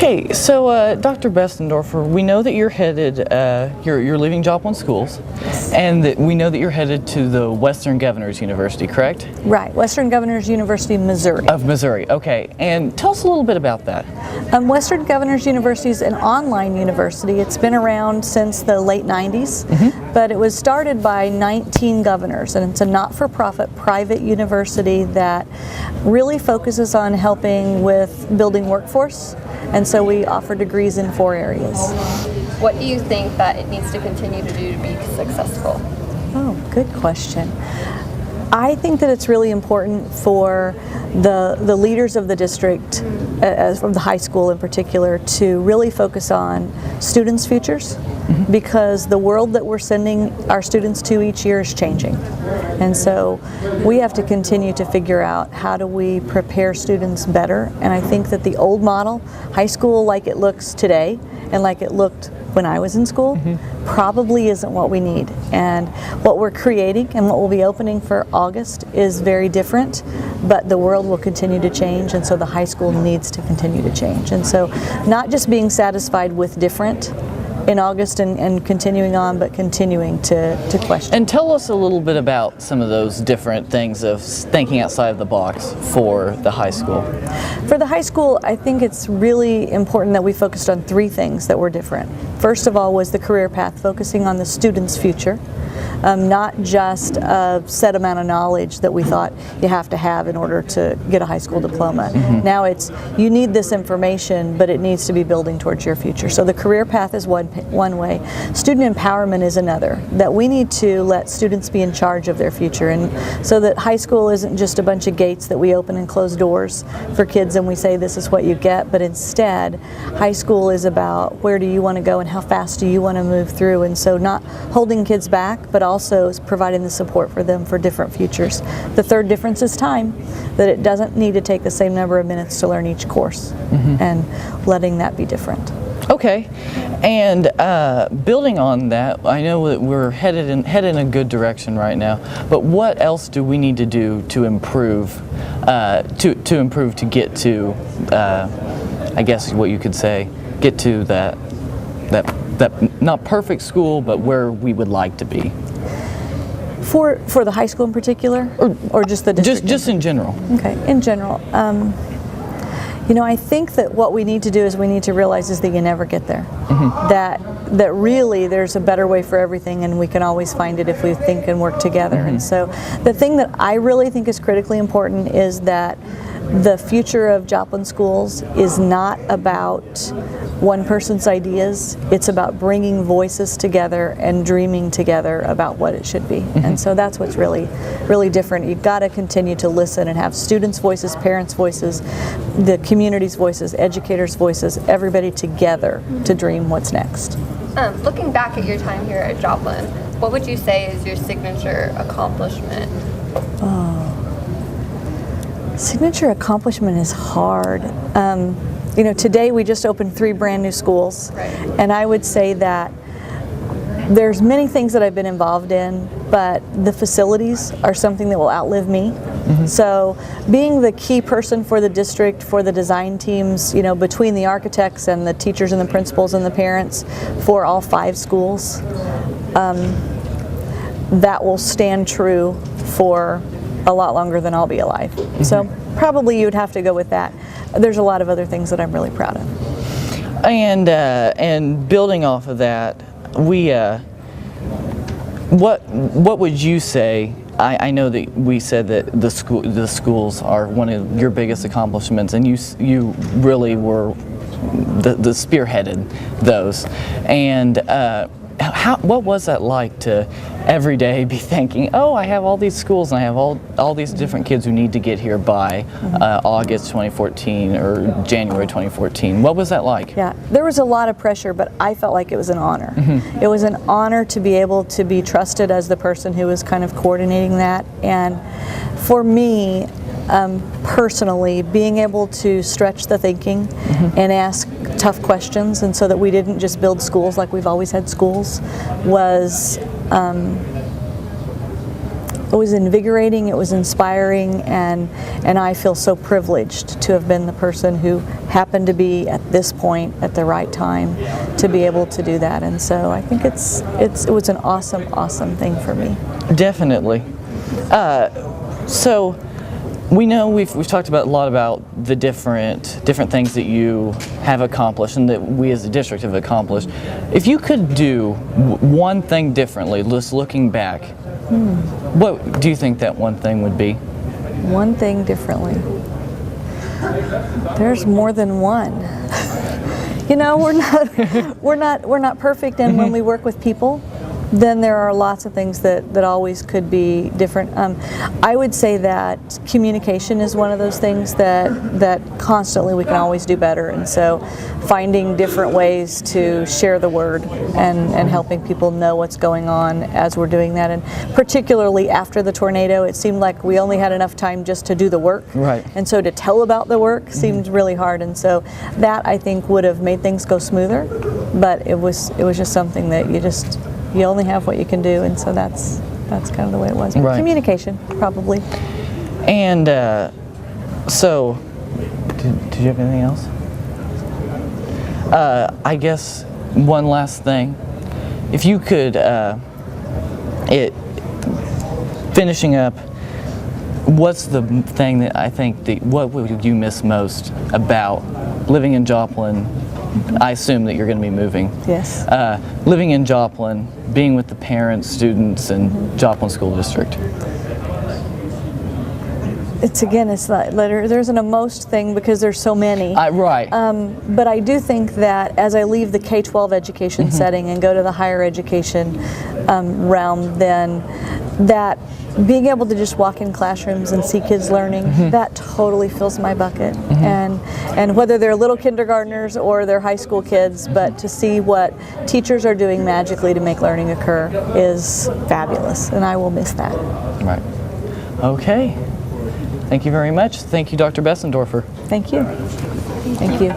Okay, so Dr. Besendorfer, we know that you're headed, you're leaving Joplin Schools, and that we know that you're headed to the Western Governors University, correct? Right, Western Governors University, Missouri. Of Missouri, okay. And tell us a little bit about that. Western Governors University is an online university. It's been around since the late 90s, but it was started by 19 governors, and it's a not-for-profit private university that really focuses on helping with building workforce. And so we offer degrees in 4 areas. What do you think that it needs to continue to do to be successful? Oh, good question. I think that it's really important for the leaders of the district, from the high school in particular, to really focus on students' futures, because the world that we're sending our students to each year is changing. And so we have to continue to figure out how do we prepare students better. And I think that the old model, high school like it looks today and like it looked when I was in school, probably isn't what we need. And what we're creating and what we'll be opening for August is very different, but the world will continue to change, and so the high school needs to continue to change. And so not just being satisfied with different in August and continuing on, but continuing to question. And tell us a little bit about some of those different things of thinking outside of the box for the high school. For the high school, I think it's really important that we focused on 3 things that were different. First of all was the career path, focusing on the student's future. Not just a set amount of knowledge that we thought you have to have in order to get a high school diploma. Now it's, you need this information, but it needs to be building towards your future. So the career path is one way. Student empowerment is another, that we need to let students be in charge of their future, and so that high school isn't just a bunch of gates that we open and close doors for kids and we say this is what you get, but instead high school is about where do you want to go and how fast do you want to move through, and so not holding kids back, but also is providing the support for them for different futures. The third difference is time, that it doesn't need to take the same number of minutes to learn each course, and letting that be different. Okay, and building on that, I know that we're headed in a good direction right now, but what else do we need to do to improve, to get to, I guess what you could say, get to that not perfect school, but where we would like to be? For the high school in particular, or just the district? Just in general. Okay, in general. You know, I think that what we need to do is we need to realize is that you never get there. That really there's a better way for everything, and we can always find it if we think and work together. And so the thing that I really think is critically important is that the future of Joplin Schools is not about one person's ideas. It's about bringing voices together and dreaming together about what it should be. And so that's what's really, really different. You've got to continue to listen and have students' voices, parents' voices, the community's voices, educators' voices, everybody together to dream what's next. Looking back at your time here at Joplin, what would you say is your signature accomplishment? Signature accomplishment is hard. You know, today we just opened 3 brand new schools, and I would say that there's many things that I've been involved in, but the facilities are something that will outlive me. So being the key person for the district, for the design teams, you know, between the architects and the teachers and the principals and the parents for all 5 schools, that will stand true for a lot longer than I'll be alive. So probably you'd have to go with that. There's a lot of other things that I'm really proud of. And building off of that, we what would you say? I know that we said that the schools are one of your biggest accomplishments, and you really were the spearheaded those. And what was that like to every day be thinking, oh, I have all these schools and I have all these different kids who need to get here by August 2014 or January 2014. What was that like? Yeah, there was a lot of pressure, but I felt like it was an honor. It was an honor to be able to be trusted as the person who was kind of coordinating that. And for me, personally, being able to stretch the thinking and ask tough questions, and so that we didn't just build schools like we've always had schools, was was invigorating, it was inspiring, and I feel so privileged to have been the person who happened to be at this point at the right time to be able to do that. And so I think it was an awesome thing for me. Definitely. So we know we've talked about a lot about the different things that you have accomplished and that we as a district have accomplished. If you could do one thing differently, just looking back, what do you think that one thing would be? One thing differently. There's more than one. You know, we're not perfect, and when we work with people, then there are lots of things that always could be different. I would say that communication is one of those things that constantly we can always do better, and so finding different ways to share the word and helping people know what's going on as we're doing that. And particularly after the tornado, it seemed like we only had enough time just to do the work, right? And so to tell about the work seemed really hard, and so that I think would have made things go smoother, but it was just something that you only have what you can do, and so that's kind of the way it was. Right. Communication, probably. And so, did you have anything else? I guess one last thing. If you could, finishing up, what's the thing that what would you miss most about living in Joplin? I assume that you're going to be moving. Yes. Living in Joplin, being with the parents, students, and Joplin School District. It's like there's an most thing because there's so many. Right. But I do think that as I leave the K-12 education setting and go to the higher education realm, then that being able to just walk in classrooms and see kids learning, that totally fills my bucket. And whether they're little kindergartners or they're high school kids, but to see what teachers are doing magically to make learning occur is fabulous, and I will miss that. Right. Okay. Thank you very much. Thank you, Dr. Besendorfer. Thank you. Thank you.